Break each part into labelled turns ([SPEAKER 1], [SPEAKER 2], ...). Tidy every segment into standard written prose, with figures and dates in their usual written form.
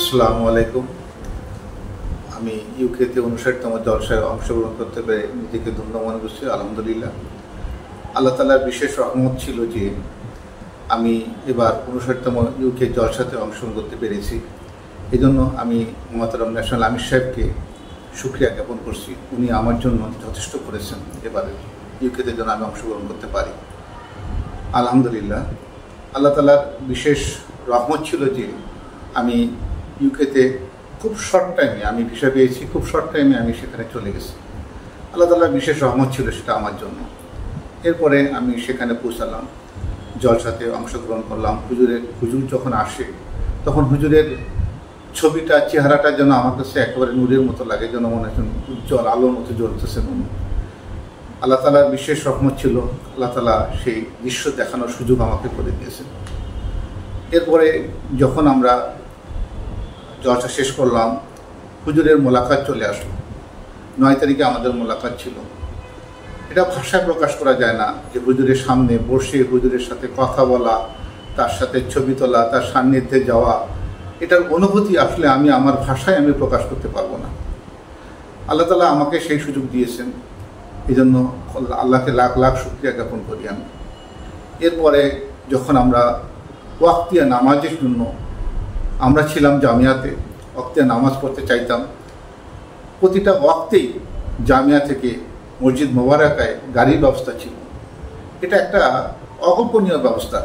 [SPEAKER 1] আসসালামু আলাইকুম। আমি ইউকেতে 59তম জলসায় অংশগ্রহণ করতে পেরে নিজেকে ধন্য মনে করছি। আলহামদুলিল্লাহ, আল্লাহ তাআলার বিশেষ রহমত ছিল যে আমি এবার 59তম ইউকে জলসাতে অংশগ্রহণ করতে পেরেছি। এই জন্য আমি মোহতারাম ন্যাশনাল আমির সাহেবকে শুকরিয়া জ্ঞাপন করছি। উনি আমার জন্য যথেষ্ট করেছেন এবারে ইউকেতে যেন আমি অংশগ্রহণ করতে পারি। আলহামদুলিল্লাহ, আল্লাহ তাআলার বিশেষ রহমত ছিল যে আমি ইউকেতে খুব শর্ট টাইমে আমি ভিসা পেয়েছি, খুব শর্ট টাইমে আমি সেখানে চলে গেছি। আল্লাহ তাআলার বিশেষ রহমত ছিল সেটা আমার জন্য। এরপরে আমি সেখানে পৌঁছালাম, জলসাতে অংশগ্রহণ করলাম। হুজুর যখন আসে তখন হুজুরের ছবিটা, চেহারাটা যেন আমার কাছে একেবারে নূরের মতো লাগে, যেন মনে হয় উজ্জ্বল আলোর মতো জ্বলতেছে মনে। আল্লাহ তাআলার বিশেষ রহমত ছিল, আল্লাহ তাআলা সেই দৃশ্য দেখানোর সুযোগ আমাকে করে দিয়েছেন। এরপরে যখন আমরা জলসা শেষ করলাম, হুজুরের মোলাকাত চলে আসলো। 9 তারিখে আমাদের মোলাকাত ছিল। এটা ভাষায় প্রকাশ করা যায় না যে হুজুরের সামনে বসে হুজুরের সাথে কথা বলা, তার সাথে ছবি তোলা, তার সান্নিধ্যে যাওয়া, এটার অনুভূতি আসলে আমি আমার ভাষায় আমি প্রকাশ করতে পারবো না। আল্লাহ তাআলা আমাকে সেই সুযোগ দিয়েছেন, এই জন্য আল্লাহকে লাখ লাখ শুকরিয়া জ্ঞাপন করি আমি। এরপরে যখন আমরা ওয়াক্তিয়া নামাজের জন্য আমরা ছিলাম জামিয়াতে, ওয়াক্তিয়া নামাজ পড়তে চাইতাম। প্রতিটা ওয়াক্তেই জামিয়া থেকে মসজিদ মোবারকায় গাড়ির ব্যবস্থা ছিল। এটা একটা অকল্পনীয় ব্যবস্থা।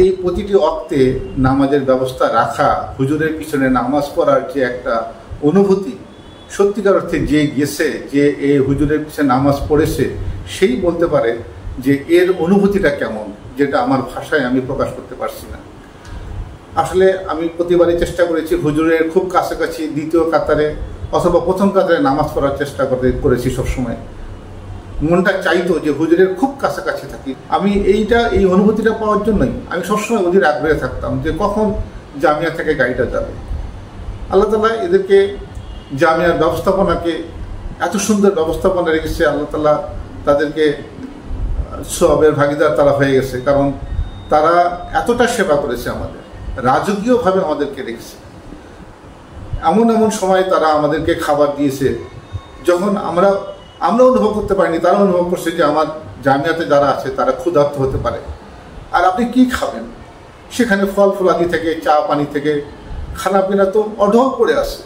[SPEAKER 1] এই প্রতিটি ওয়াক্তে নামাজের ব্যবস্থা রাখা, হুজুরের পিছনে নামাজ পড়ার যে একটা অনুভূতি, সত্যিকার অর্থে যে গেছে, যে এই হুজুরের পিছনে নামাজ পড়েছে, সেই বলতে পারে যে এর অনুভূতিটা কেমন, যেটা আমার ভাষায় আমি প্রকাশ করতে পারছি না। আসলে আমি প্রতিবারই চেষ্টা করেছি হুজুরের খুব কাছাকাছি দ্বিতীয় কাতারে অথবা প্রথম কাতারে নামাজ পড়ার চেষ্টা করেছি সবসময়। মনটা চাইতো যে হুজুরের খুব কাছাকাছি থাকি। আমি এই অনুভূতিটা পাওয়ার জন্যই আমি সবসময় অধীর আগ্রহে থাকতাম যে কখন জামিয়া থেকে গাড়িটা যাবে। আল্লাহ তাআলা এদেরকে জামিয়ার ব্যবস্থাপনাকে এত সুন্দর ব্যবস্থাপনা রেখেছে। আল্লাহ তাআলা তাদেরকে সওয়াবের ভাগীদার তারা হয়ে গেছে, কারণ তারা এতটা সেবা করেছে আমাদের, রাজকীয়ভাবে আমাদেরকে রেখেছে। এমন এমন সময় তারা আমাদেরকে খাবার দিয়েছে যখন আমরা অনুভব করতে পারিনি, তারা অনুভব করছে যে আমার জামিয়াতে যারা আছে তারা ক্ষুধার্ত হতে পারে। আর আপনি কি খাবেন? সেখানে ফল ফলাদি থেকে চা পানি থেকে খানা পিনা তো অঢল করে আছে,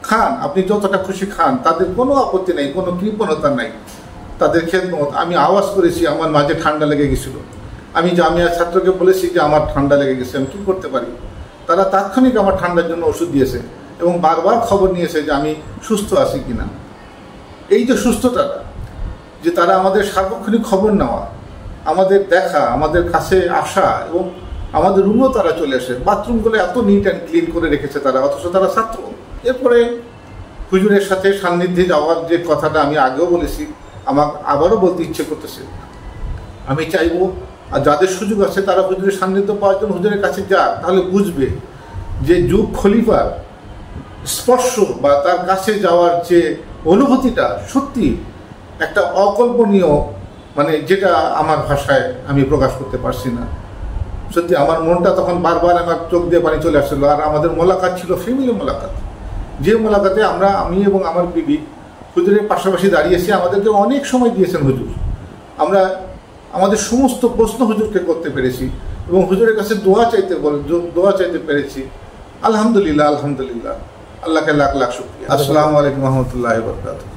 [SPEAKER 1] খান, আপনি যতটা খুশি খান, তাদের কোনো আপত্তি নেই, কোনো কৃপণতা নাই। তাদের খেদমত, আমি আওয়াজ করেছি আমার মাঝে ঠান্ডা লেগে গেছিলো, আমি জামিয়া ছাত্রকে বলেছি যে আমার ঠান্ডা লেগে গেছে, আমি কী করতে পারি? তারা তাৎক্ষণিক আমার ঠান্ডার জন্য ওষুধ দিয়েছে এবং বারবার খবর নিয়েছে যে আমি সুস্থ আছি কিনা। এই যে সুস্থতাটা, যে তারা আমাদের সার্বক্ষণিক খবর নেওয়া, আমাদের দেখা, আমাদের কাছে আসা এবং আমাদের রুমও তারা চলে আসে, বাথরুমগুলো এত নিট অ্যান্ড ক্লিন করে রেখেছে তারা, অথচ তারা ছাত্র। এরপরে হুজুরের সাথে সান্নিধ্যে যাওয়ার যে কথাটা আমি আগেও বলেছি, আমার আবারও বলতে ইচ্ছে করতেছে। আমি চাইবো আর যাদের সুযোগ আছে তারা হুজুরের সান্নিধ্য পাওয়ার জন্য হুজুরের কাছে যাক, তাহলে বুঝবে যে যুগ খলিফার স্পর্শ বা তার কাছে যাওয়ার যে অনুভূতিটা সত্যি একটা অকল্পনীয়, মানে যেটা আমার ভাষায় আমি প্রকাশ করতে পারছি না। সত্যি আমার মনটা তখন বারবার আমার চোখ দিয়ে পানি চলে আসছিল। আর আমাদের মোলাকাত ছিল ফ্যামিলি মোলাকাত, যে মোলাকাতে আমি এবং আমার বিবি হুজুরের পাশাপাশি দাঁড়িয়েছি। আমাদেরকে অনেক সময় দিয়েছেন হুজুর, আমরা আমাদের সমস্ত প্রশ্ন হুজুরকে করতে পেরেছি এবং হুজুরের কাছে দোয়া চাইতে পেরেছি। আলহামদুলিল্লাহ, আলহামদুলিল্লাহ, আল্লাহকে লাখ লাখ শুকরিয়া। আসসালামু আলাইকুম ওয়া রাহমাতুল্লাহি ওয়া বারাকাতুহু।